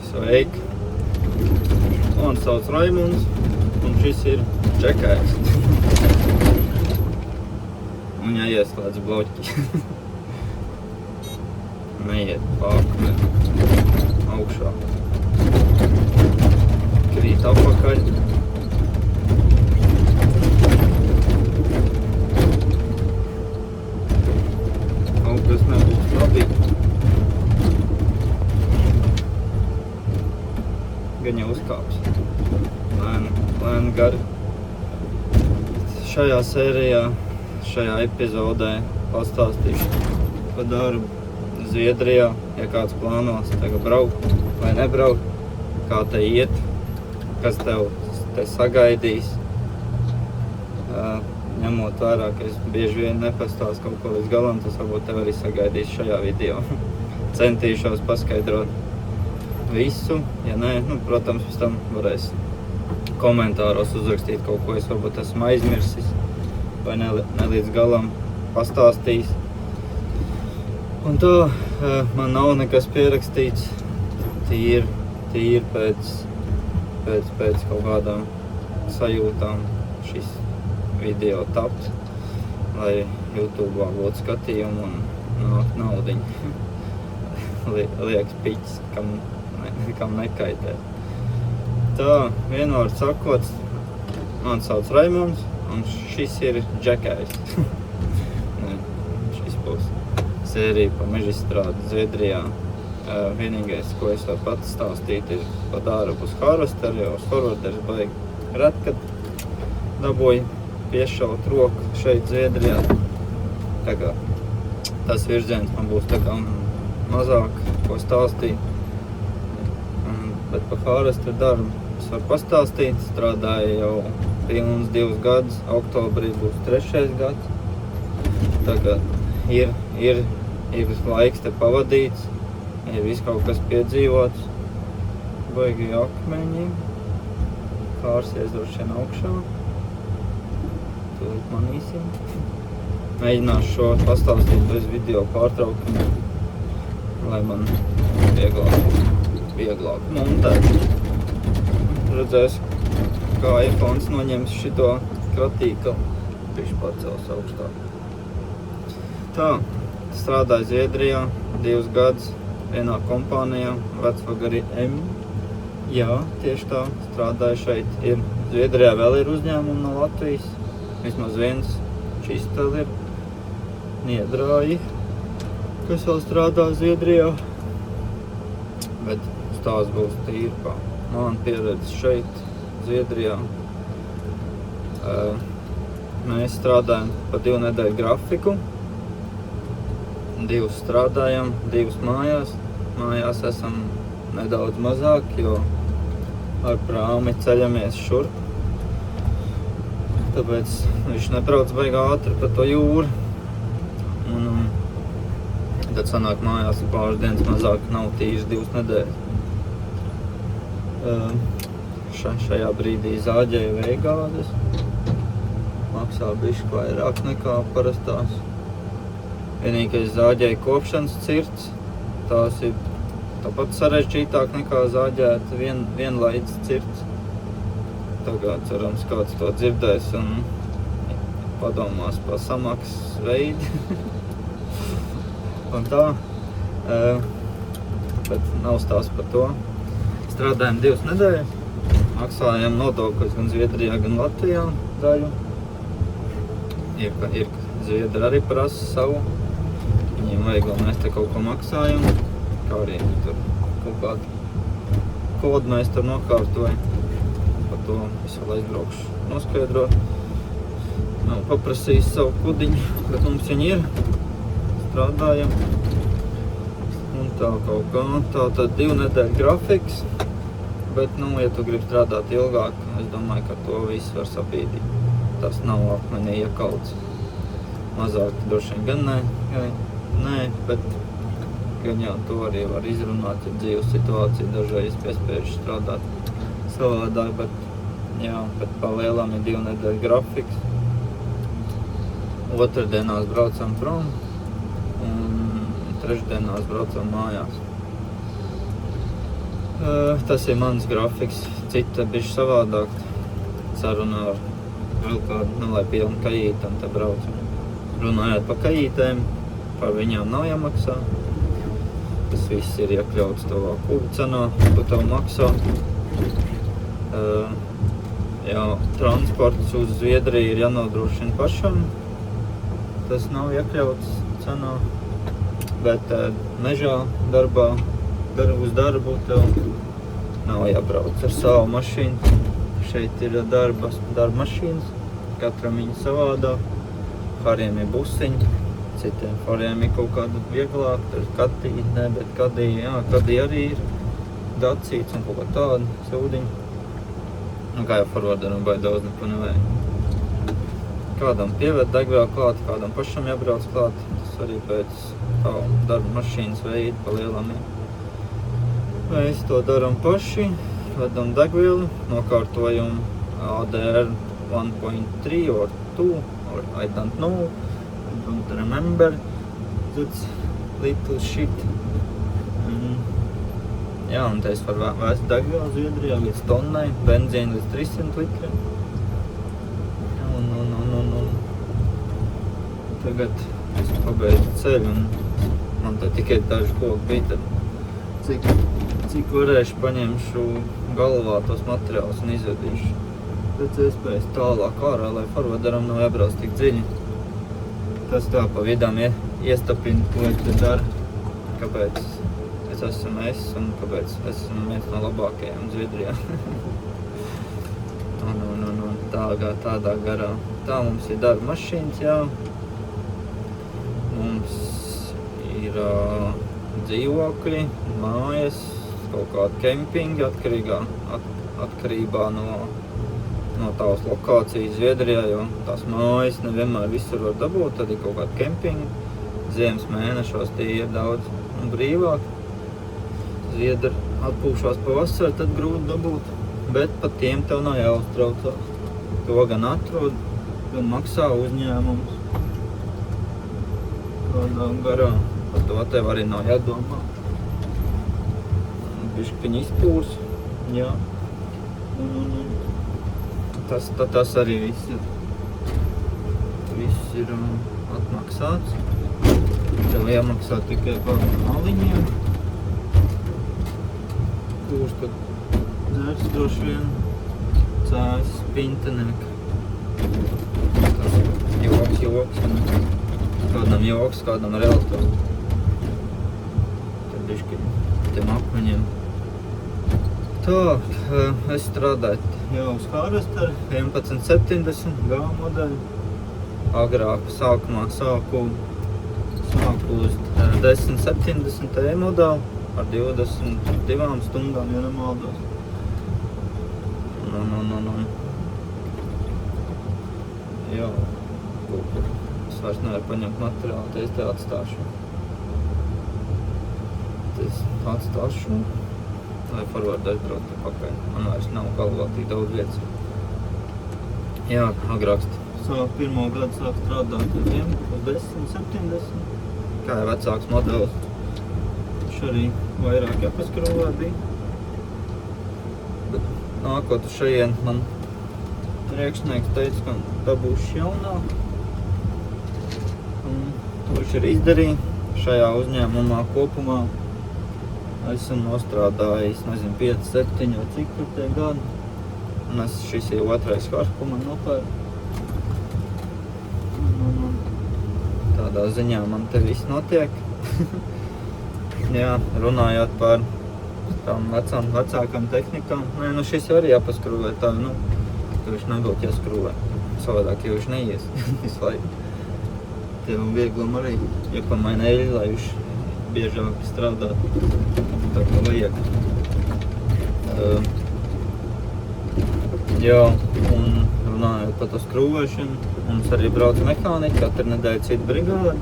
Sveiki! Mani sauc Raimunds, un šis ir Džekājs. Un jāieslēdz bloķi. Neiet pāri augšā. Krīt apakaļ. Kas nebūs labi. Gan jau uzkāps. Lēni gari. Šajā sērijā, šajā epizodē pastāstīšu par darbu Zviedrijā, ja kāds plānos tagad braukt vai nebraukt, kā te iet, kas tev te sagaidīs. Ņemot vērā, ka es bieži vien nepastāstu kaut ko līdz galam, tas varbūt tev arī sagaidīs šajā video. Centīšos paskaidrot visu, ja nē, protams, pēc tam varēs komentāros uzrakstīt kaut ko, es varbūt esmu aizmirsis vai ne līdz galam pastāstījis. Un tā, man nav nekas pierakstīts, tīri pēc kaut kādām sajūtām šis video tapt, lai YouTube'ā būtu skatījumu un nāk naudiņa. Liekas piķis, kam nekaitē. Tā, vienvārds sakot, mani sauc Raimunds, un šis ir Džekājs. Šis būs sērija par mežstrādi Zviedrijā. Vienīgais, ko es varu pats stāstīt, ir par darbu uz harvesteri, jo uz harvesteri baigi ret, kad dabūju piešaut roku šeit Zviedrijā. Tā kā tas virziens man būs tā kā mazāk, ko stāstīt. Bet par harvesteri darbu es varu pastāstīt. Strādāju jau pilns 2 gadus, oktobrī būs 3. gads. Tagad ir laiks te pavadīts, ir viss kaut kas piedzīvots. Baigi akmeņi, kārsies droši vien augšā. Tūlīt manīsim. Mēģināšu šo pastāstīt bez video pārtraukumiem, lai man vieglāk montēt. Redzēs, kā iPhones noņems šito kratīku, viņš pacels augstāk. Tā, strādāju Zviedrijā 2 gadus vienā kompānijā, Vecvagari M. Jā, tieši tā, strādāju šeit. Zviedrijā vēl ir uzņēmumi no Latvijas. Vismaz viens čistel ir Niedrāji, kas vēl strādā Zviedrijā. Bet stāsts būs tīri kā man pieredze šeit, Zviedrijā. Mēs strādājam pa 2 nedēļu grafiku. 2 strādājam, 2 mājās. Mājās esam nedaudz mazāk, jo ar prāmi ceļamies šurp. Tāpēc viņš nebrauc baigi ātri pa to jūru. Un tad sanāk mājās pāris dienas mazāk, nav tīrs 2 nedēļas. Šajā brīdī zāģēju veigādes. Maksā bišķi vairāk nekā parastās. Vienīgais zāģēju kopšanas cirts. Tās ir tāpat sarežģītāk nekā zāģēt vienlaids cirts. Tagad cerams kāds to dzirdēs un padomās par samaksas veidu. Un tā, bet nav stāsts par to. Strādājam 2 nedēļas, maksājam nodokļus gan Zviedrijā, gan Latvijā daļu. Ir Zviedri arī prasa savu. Viņiem vajag, lai mēs te kaut ko maksājam, kā arī tur kaut kādu kodu mēs tur nokārtojam. Par to es vēl aizbraukšu noskaidrot. Nav paprasījis savu kudiņu, bet mums viņi ir. Strādājam. Un tā kaut kā. Tā tad 2 nedēļu grafiks. Bet, ja tu gribi strādāt ilgāk, es domāju, ka to viss var sapīdīt. Tas nav akmenī iekauts. Mazāk droši vien gan nē, bet gan jau to arī var izrunāt, ja dzīves situācija dažreiz piespiež strādāt savādāk, bet pa lielām ir 2 nedēļu grafiks. Otrdienās braucam prom un trešdienās braucam mājās. Tas ir mans grafiks, cita bišķi savādāk. Sarunā ar vēl kādu, lai pilnu kajītam te braucam. Runājot par kajītēm, par viņām nav jāmaksā. Tas viss ir iekļauts tavā kuģa cenā, ko tev maksā. Transports uz Zviedriju ir jānodrošina pašam. Tas nav iekļauts cenā, bet mežā darbā, uz darbu tev nav jābrauc ar savu mašīnu. Šeit ir darba mašīnas, katram viņa savādāk. Fariem ir busiņi, citiem fariem ir kaut kāda vieglāk, tur Kadī, bet Kadī arī ir Dacīts un kaut kā tāda sūdiņa. Kā jau forwarderam baigi daudz neko nevajag. Kādam pieved degvielu klāt, kādam pašam jābrauc klāt. Tas arī pēc darba mašīnas veida pa lielam ir. Mēs to daram paši, vedam degvielu, nokārtojam ADR 1.3 or 2, or I don't know, I don't remember, that's little shit. Un te es varu vēst degvielu Zviedrijā līdz tonnai, benzīnu līdz 300 litriem. Tagad es pabeidzu ceļu un man te tikai daži koki bija, tad cik varēšu paņemšu galvā tos materiālus un izvedīšu. Pēc iespējas tālāk ārā, lai forwarderam nav jābrauc tik dziļi. Tas tā pa vidām iestapina, ko es te daru, kāpēc es esmu un kāpēc es esmu viens no labākajiem Zviedrijā. Tādā garā. Tā mums ir darba mašīnas, jā. Mums ir dzīvokļi, mājas, kaut kāda kempinga atkarībā no tās lokācijas Zviedrijā, jo tās mājas nevienmēr visur var dabūt, tad ir kaut kāda kempinga. Ziemas mēnešos tie ir daudz brīvāk. Zviedri atpūšās pavasarī, tad grūti dabūt, bet pat tiem tev nav jāuztraucās. To gan atrod, gan maksā uzņēmums. Kādā garā, par to tev arī nav jādomā. Bišķiņi izpūs, jā. Tas arī viss ir atmaksāts. Tev jāmaksā tikai par maliņiem. Kurš tad dzērs droši vien cēs pintenieku. Tas joks. Kādam joks, kādam realitāte. Tad bišķiņi tiem akmeņiem. Tā, es strādāju jau uz Harvester 1170 G modeļu. Agrāk sākumā sāku uz 1070 E modeli ar 22 stundām, ja nemaldos. Jā, es vairs nevaru paņemt materiālu, te es te atstāšu. Lai forwarders brauc te pakaļ. Man vairs nav galvā tik daudz vietas. Jā, agrāk pirmo gadu sāk strādāt uz 1070. Kā jau vecāks modelis. Viņš arī vairāk jāpaskrūvē bija. Bet nākot uz šajien man priekšnieks teica, ka dabūšu jaunāk. Un to viņš arī izdarīja. Šajā uzņēmumā kopumā esmu nostrādājis, 5, 7 vai cik tur tie gadi. Un šis ir otrais karš, ko man nopērk. Tādā ziņā man te viss notiek. Jā, runājot par tām vecākām tehnikām. Šis arī jāpaskrūvē tā, ka viņš nebūtu jāskrūvē. Savādāk jau viņš neies visu laiku. Tev vieglam arī jāpamaina eļļa, lai viņš biežāk strādā. Tā kā vajag. Jā, un runājot par to skrūvēšanu, mums arī brauc mehāniķi, katru nedēļu citu brigādi.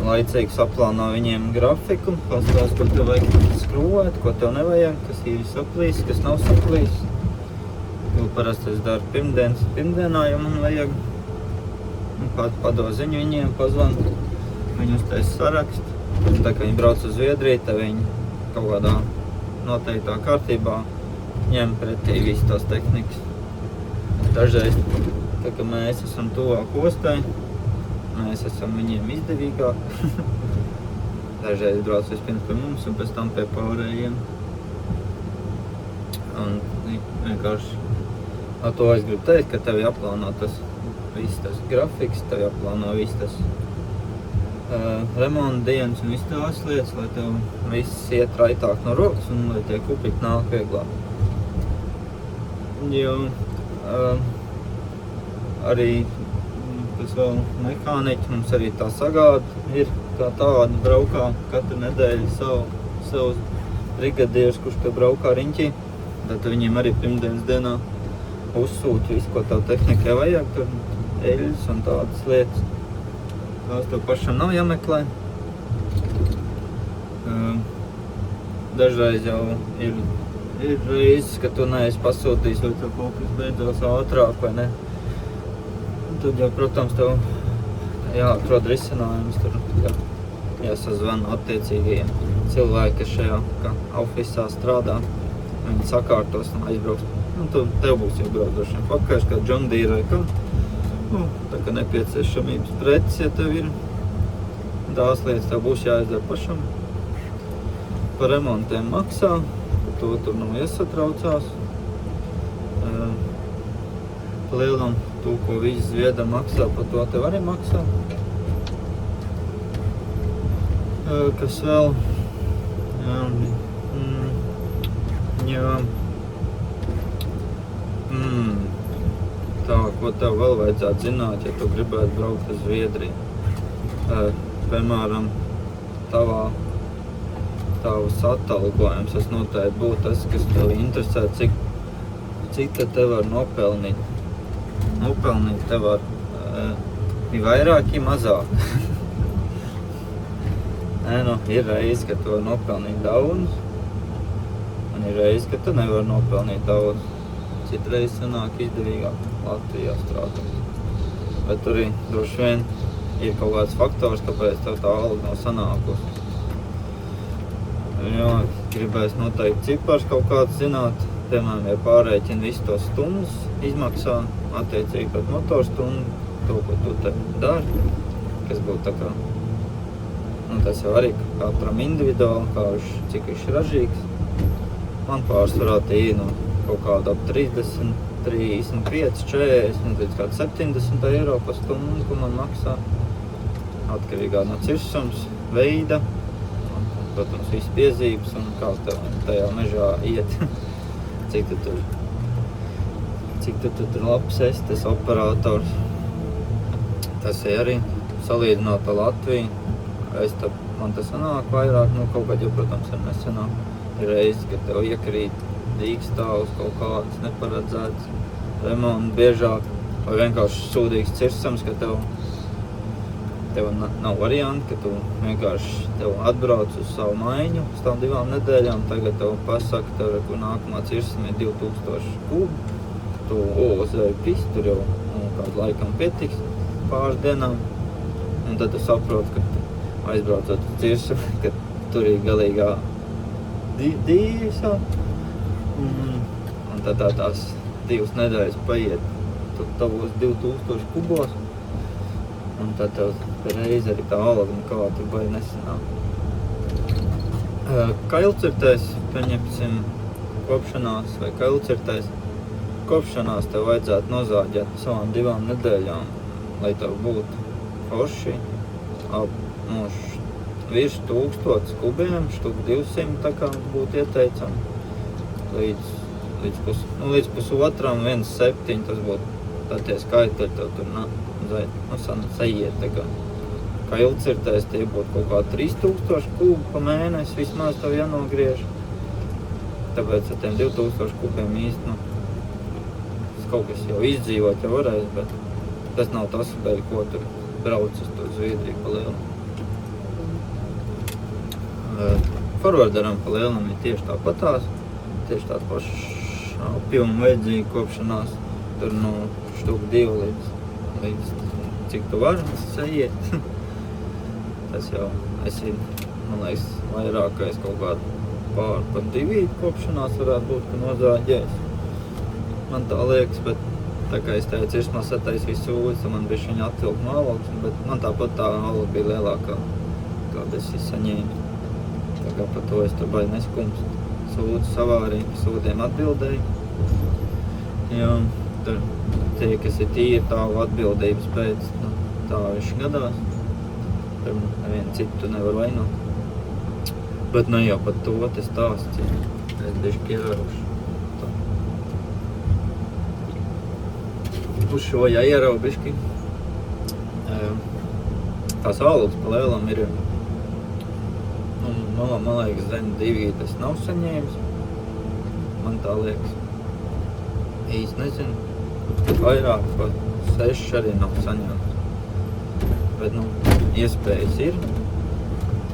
Laicīgi saplāno viņiem grafiku, pastāst, ko tev vajag skrūvēt, ko tev nevajag, kas ir saplīs, kas nav saplīs. Jo parasti es daru pirmdienā, ja man vajag. Kādu padod ziņu viņiem, pazvan, viņi uztais sarakstu. Tā kā viņi brauc uz Zviedriju, tad viņi kaut kādā noteiktā kārtībā ņem pretī visu tās tehnikas. Dažreiz, tā kā mēs esam tuvāk ostai, mēs esam viņiem izdevīgāk. Dažreiz brauc vispirms pie mums un pēc tam pie pārējiem. Un vienkārši ar to es gribu teikt, ka tev jāplāno viss tas grafiks, tev jāplāno viss tas remonta dienas un viss tās lietas, lai tev viss iet raitāk no rokas un lai tie kupiki nāk vieglāk. Jo arī tas vēl mehāniķi mums arī tā sagāda ir kā tāda braukā katru nedēļu savus brigadierus, kurš te braukā riņķī. Tad viņiem arī pirmdienas dienā uzsūta visu, ko tev tehnikai vajag, tur eļļas un tādas lietas. Tās tev pašam nav jāmeklē. Dažreiz jau ir reizes, ka tu neesi pasūtījis, vai tev kaut kas beidzās ātrāk, vai ne. Tad jau, protams, tev jāatrod risinājums, tur jāsazvana attiecīgajiem cilvēki, kas šajā ofisā strādā. Viņi sakārtos un aizbrauks. Tev būs jau brauc droši vien pakaļ, kā John Deere vai kā. Tā kā nepieciešamības preces, ja tev ir tās lietas, tev būs jāizdara pašam. Par remontiem maksā, par to tur nav jāsatraucās. Lielam, to, ko visi Zviedri maksā, par to tev arī maksā. Kas vēl? Tā, ko tev vēl vajadzētu zināt, ja tu gribētu braukt uz Zviedriju. Piemēram, tavs atalgojums, tas noteikti būtu tas, kas tev interesē, cik te var nopelnīt. Nopelnīt te var vairāk, mazāk. Ir reizi, ka tu var nopelnīt daudz, un ir reizi, ka tu nevar nopelnīt daudz. Citreiz sanāk izdevīgāk Latvijā strādāt. Bet tur droši vien ir kaut kāds faktors, kāpēc tev tā alga nav sanākusi. Jo, gribēs noteikti cipars kaut kāds zināt, piemēram, ja pārēķina visu to stundas izmaksā, attiecīgi pret motorstundu, to, ko tu te dari, kas būtu tā kā, tas jau arī katram individuāli, cik viņš ir ražīgs. Man pārsvarā tie ir kaut kāda ap 30, 35, 40, līdz kāds 70 eiro par stundu, ko man maksā. Atkarīgā no cirsums, veida, un, protams, viss piezīmes un kā tev tajā mežā iet. Cik tu tur labs esi, tas operators. Tas ir arī salīdzinot ar Latviju. Man tas sanāk vairāk, kaut kad jau, protams, ir nesanāk. Ir reizes, kad tev iekrīt dīkstāvs kaut kāds neparedzēts, remonti biežāk, vai vienkārši sūdīgs cirsams, ka tev nav varianti, ka tu vienkārši atbrauc uz savu maiņu uz tām 2 nedēļām, tagad tev pasaka, ka nākamā cirsama ir 2000 kubu, tu uzvēji pis, tur jau kādu laikam pietiks pāris dienām, un tad tu saproti, ka aizbraucot uz cirsamu, ka tur ir galīgā dīvisa, un tad tās 2 nedēļas paiet, tu tavos 2000 kubos, un tad tev reiz arī tā alga nekā tur vai nesanāk. Kailcirtēs, pieņemsim, kopšanās vai kailcirtēs, kopšanās tev vajadzētu nozāģēt savām 2 nedēļām, lai tev būtu forši, virs 1000 kubiem, štuk 200, tā kā būtu ieteicami. Līdz pusotram, 1,7, tas būtu, tad tie skaitļi tev tur sajiet, tā kā kailcirtēs tie būtu kaut kā 3000 kubu pa mēnesi, vismaz tev jānogriež. Tāpēc ar tiem 2000 kubiem īsti, kaut kas jau izdzīvot jau varēs, bet tas nav tas, dēļ, ko tur brauc uz to Zviedriju pa lielu. Forwarderam pa lielam ir tieši tāpatās, tieši tāds pašs apjoma vajadzīgi kopšanās, tur no štuk 2 līdz cik tu vari sajiet. Tas jau esi, man liekas, vairākais kaut kādu pār pat 2 kopšanās varētu būt, ka nozāģēs. Man tā liekas, bet tā kā es teicu, ir man sataisīju sūdzi, man bija viņa atvilkt no algas, bet man tāpat tā alga bija lielākā, kāda es saņēmu. Tā kā par to es tur baigi neskumst. Sūdzi savārīja, ka sūdiem atbildēju. Jo, tur tie, kas ir tīri tālu atbildības pēc, nu, tā viņš gadās. Tur nevienu citu nevar vainot. Bet ne jau par to te stāsts, es bišķi ievēruši. Uz šo jāierau bišķi. Tās algas pa lielam ir, man liekas, zem 2 tas nav saņēmis. Man tā liekas. Īsti nezinu. Vairāk pa 6 arī nav saņēmis. Bet, iespējas ir.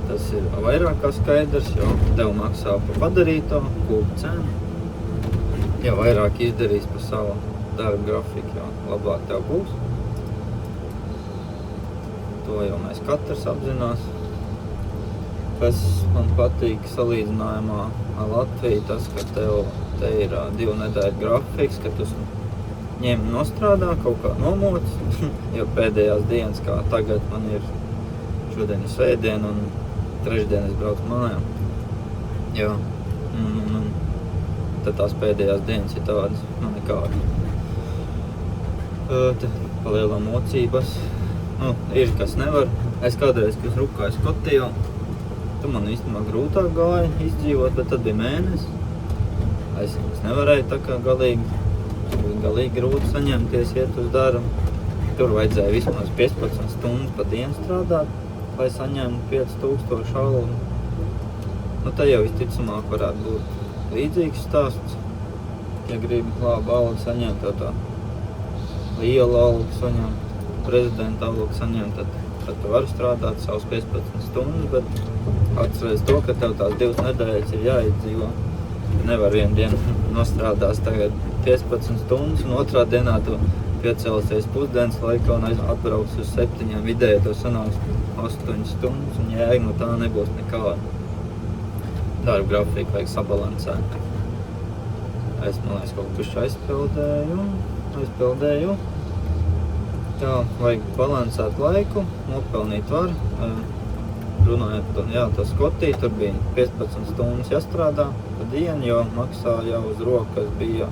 Tas ir vairāk kā skaidrs, jo tev maksā pa padarīto, kūpa cenu. Ja vairāk izdarīs pa savu darba grafiku, jo labāk tev būs. To jau mēs katrs apzinās. Kas man patīk salīdzinājumā ar Latviju, tas, ka te ir 2 nedēļu grafiks, ka tu ņem nostrādā, kaut kā nomoc, jo pēdējās dienas, kā tagad man ir šodien ir svētdiena un trešdien es braucu mājām. Jā, tad tās pēdējās dienas ir tādas, nekādas. Pa lielām mocības. Ir kas nevar. Es kādreiz, kas rukāju Skotijā, tu man īstenībā grūtāk gāja izdzīvot, bet tad bija mēnesis. Es nevarēju tā kā galīgi grūti saņemties, iet uz darbu. Tur vajadzēja vismaz 15 stundas pa dienu strādāt, lai saņemtu 5000 algu. Te jau visticamāk varētu būt līdzīgs stāsts. Ja gribi labu algu saņemt, tā liela algu saņemt, prezidenta algu saņemt, tad tu vari strādāt savus 15 stundas, bet atceries to, ka tev tās 2 nedēļas ir jāizdzīvo. Nevar vienu dienu nostrādās tagad 15 stundas, un otrā dienā tu piecelsies pusdienas laikā un atbrauks uz 7, vidēji to sanāks 8 stundas, un jēga no tā nebūs nekāda. Darba grafiku vajag sabalansēt. Es, man liekas, kaut puši aizpildēju. Jā, vajag balansēt laiku, nopelnīt var. Runājot par to Skotiju, tur bija 15 stundas jāstrādā pa dienu, jo maksā jau uz rokas bija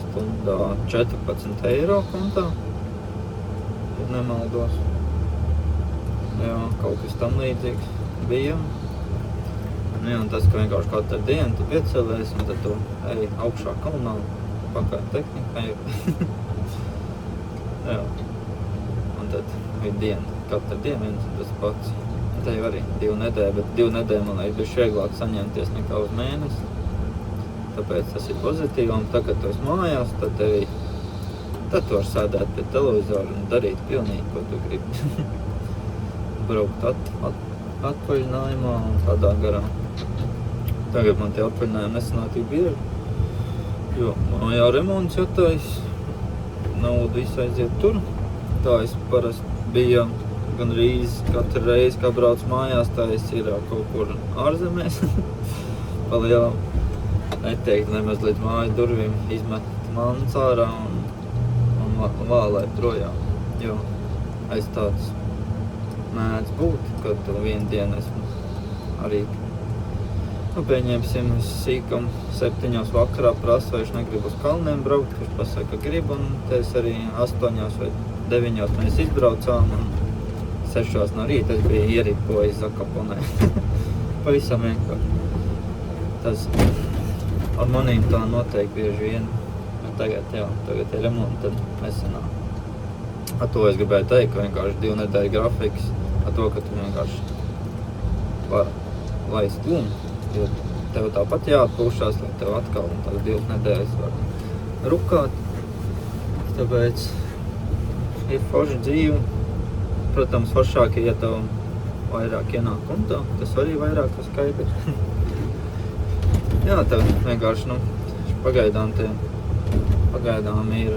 stundā 14 eiro kontā, ja nemaldos. Jā, kaut kas tam līdzīgs bija. Un tas, ka vienkārši katru dienu tu piecelies un tad tu ej augšā kalnā, pakaļ tehnikai. Jā. Un tad bija diena, katru dienu viens un tas pats. Te jau arī 2 nedēļas, bet 2 nedēļas man liekas bija vieglāk saņemties nekā uz mēnesi. Tāpēc tas ir pozitīvi, un tagad tu esi mājās, tad tu vari sēdēt pie televizora un darīt pilnīgi, ko tu gribi. Braukt atvaļinājumā un tādā garā. Tagad man tie atvaļinājumi nesanāk tik bieži, jo mājā remonts jātais, nauda visu aiziet tur. Tā es parasti bija gan katru reizi, kā brauc mājās, tā es ir kaut kur ārzemēs. Pa lielam neteikti nemaz līdz mājas durvīm izmet mantas ārā un vālēt projām. Jo es tāds mēdz būt, kad vienu dienu esmu arī, pieņemsim, es sīkam 7 vakarā prasu, vai viņš negrib uz kalniem braukt, viņš pasaka, ka grib, un te es arī 8 vai 9 mēs izbraucām, un 6 no rīta es biju ieripojis Zakaponē. Pavisam vienkārši. Tas ar manīm tā noteikti bieži vien. Tagad ir remonti, tad nesenā. Ar to es gribēju teikt, ka vienkārši 2 nedēļu grafiks, ar to, ka tu vienkārši var laist lūmu, jo tev tāpat jāatpūšās, lai tev atkal un tās 2 nedēļas var rukāt. Tāpēc ir forša dzīve. Protams, foršāk ir, ja tev vairāk ienāk kontā, tas arī vairāk ir skaidrs. Jā, tev vienkārši, pagaidām ir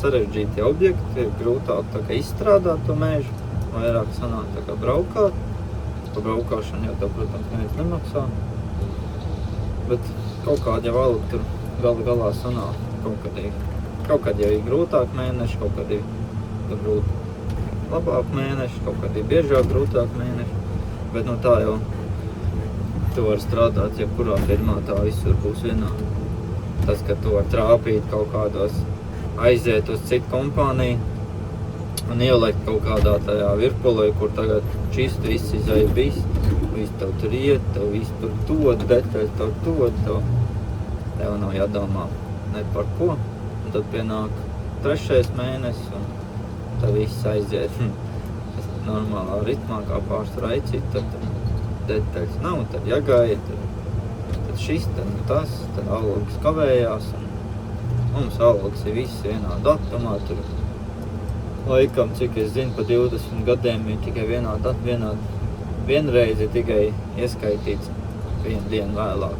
sarežģīti objekti, ir grūtāk tā kā izstrādāt to mežu, vairāk sanāk tā kā braukāt. Pa braukāšanu jau tev, protams, neviens nemaksā. Bet kaut kāda jau alga tur galā sanāk. Kaut kad jau ir grūtāk mēneši, kaut kad ir labāk mēneši, kaut kad ir biežāk grūtāk mēneši. Bet nu tā jau tu vari strādāt, jebkurā firmā tā visur būs vienādi. Tas, ka tu vari trāpīt kaut kādos, aiziet uz citu kompāniju un ielikt kaut kādā tajā virpulē, kur tagad čist viss izēja viss tev tur iet, tev viss tur dod, detaļas tev dod, tev nav jādomā ne par ko. Un tad pienāk 3. mēnesis un tad viss aiziet normālā ritmā, kā pārsvarā aicīt, tad detaļas nav, tad jāgaida, tad šis, tad tas, tad algas kavējās un mums algas ir viss vienā datumā, tur laikam, cik es zinu, pa 20 gadiem ir tikai vienreiz ir tikai ieskaitīts 1 dienu vēlāk.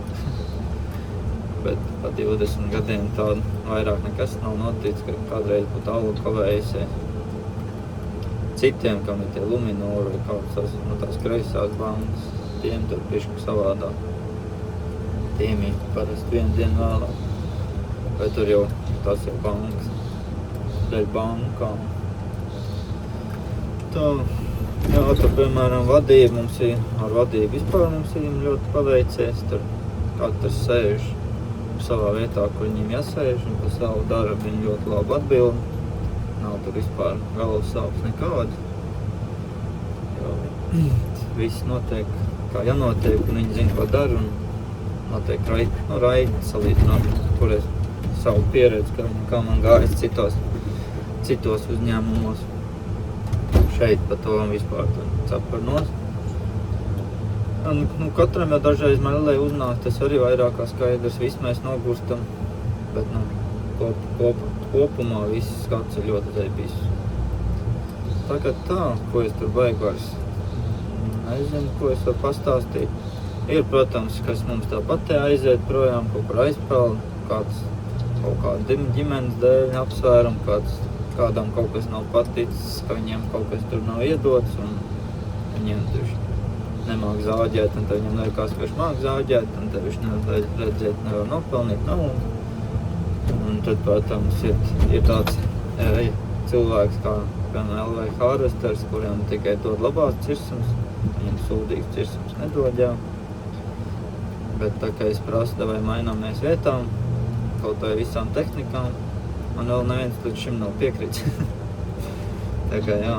Bet pa 20 gadiem tā vairāk nekas nav noticis, ka kādreiz būtu alga kavējusies. Citiem, kam ir tie Luminori vai kāds tās kreisās bankas, tiem tur bišķi savādāk. Tiem ir parasti 1 dienu vēlāk. Vai tur jau tas ir bankas, dēļ bankām. Tā, jā, tur, piemēram, vadība ar vadību vispār mums ir ļoti paveicies. Tur katrs sēž savā vietā, kur viņiem jāsēž, un pa savu darbu viņi ļoti labi atbild. Nav tur vispār galvas sāpes nekādas. Viss notiek, kā jānotiek, un viņi zina, ko dara, un notiek raiti salīdzināt, kur es savu pieredzi, kā man gājas citos uzņēmumos. Šeit pa to vispār cepar nos. Katram jau dažreiz melē uznāk, tas arī vairāk kā skaidrs, viss mēs nogurstam, bet kopumā viss skats ir ļoti zeibīs. Tagad tā, ko es tur baigvairs, nezinu, ko es varu pastāstīt. Ir, protams, kas mums tāpat aiziet projām, kaut kur aizpeld, kaut kāda ģimenes dēļ apsvērumu, kādam kaut kas nav paticis, ka viņiem kaut kas tur nav iedots, un viņiem tur nemāk zāģēt, un tad viņam liekas, ka viņš māk zāģēt, un tad viņš nevar nopelnīt naudu. Un tad, protams, ir tāds cilvēks kā LV Harvesters, kuriem tikai dod labās cirsums, viņam sūdīgs cirsums nedod jau. Bet tā kā es prasu, vai maināmies vietām, kaut vai visām tehnikām, man vēl neviens līdz šim nav piekrits. Tā kā jā,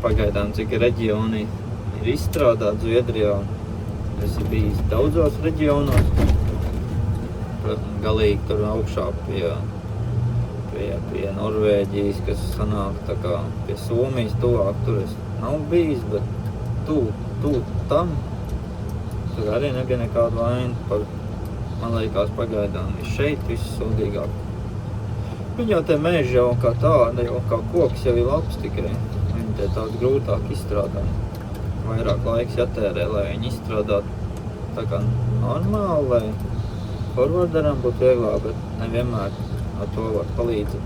pagaidām cik reģioni ir izstrādāti Zviedrijā. Es esmu bijis daudzos reģionos. Galīgi tur augšā pie Norvēģijas, kas sanāk tā kā pie Somijas tuvāk, tur es nav bijis, bet tuvu tam. Tur arī nebija nekāda vaina. Man liekas pagaidām ir šeit viss sūdīgāk. Viņi jau te meži jau kā tāda, jau kā koks jau ir labs tikai. Viņi te tāds grūtāk izstrādā. Vairāk laiks jātērē, lai viņi izstrādātu tā kā normāli, lai forwarderam būtu vieglāk, bet nevienmēr ar to var palīdzēt.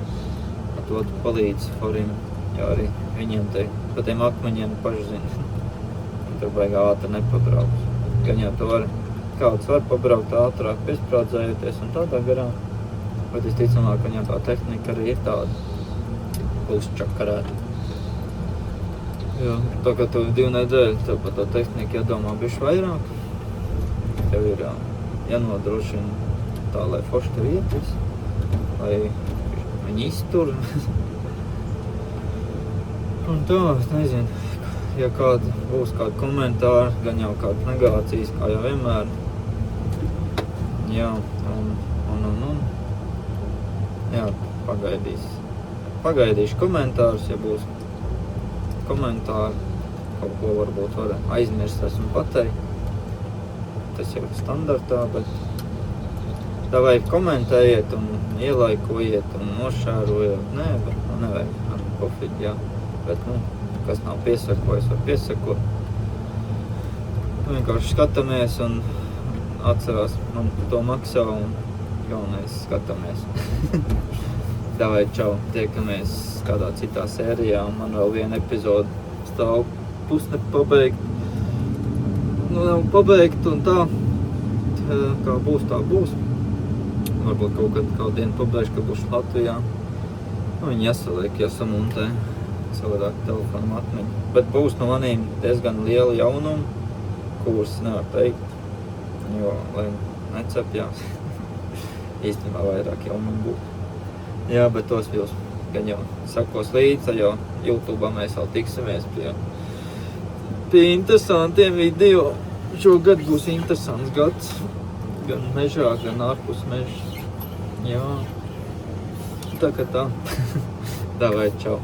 Ar to tu palīdzi forim, jo arī viņiem te pa tiem akmeņiem paši zina. Tur baigā ātri nepabrauks. Gan jau tu kāds var pabraukt ātrāk, piesprādzējoties un tādā garā. Bet visticamāk, ka viņam tā tehnika arī ir tāda uzčakarēta. Jā, tā kā tu 2 nedēļas, tev par tā tehnika jādomā bišķi vairāk. Tev ir jānodrošina tā, lai forši tev ietis, lai viņi iztur. Un tā, es nezinu, ja būs kādi komentāri, gan jau kādas negācijas, kā jau vienmēr. Jā, un. Jā, pagaidīšu komentārus, ja būs komentāri, kaut ko varbūt var aizmirst, esmu pateikt. Tas jau ir standartā, bet davai komentējiet un ielaikojiet un nošērojiet. Nē, bet nevajag pofīt, jā. Bet, kas nav piesakojis, var piesakot. Vienkārši skatāmies un atcerās, man to maksā un galvenais skatāmies. Davai, čau, tiekamies kādā citā sērijā, un man vēl viena epizode stāv pusne pabeigt. Nav pabeigt un tā. kā būs, tā būs. Varbūt kādu dienu pabeigšu, ka būšu Latvijā. Nu, viņi jāsaliek, jāsamontē savādāk telefonu matmeņu. Bet būs no maniem diezgan liela jaunuma, kurus nevar teikt, jo, lai necepjās. Īstenībā vairāk jaunumu būtu. Jā, bet tos jūs gan jau sakos līdzi, jo YouTube'ā mēs vēl tiksimies pie interesantiem video. Šogad būs interesants gads, gan mežā, gan ārpus meža. Jā, tā kā tā. Davai, čau.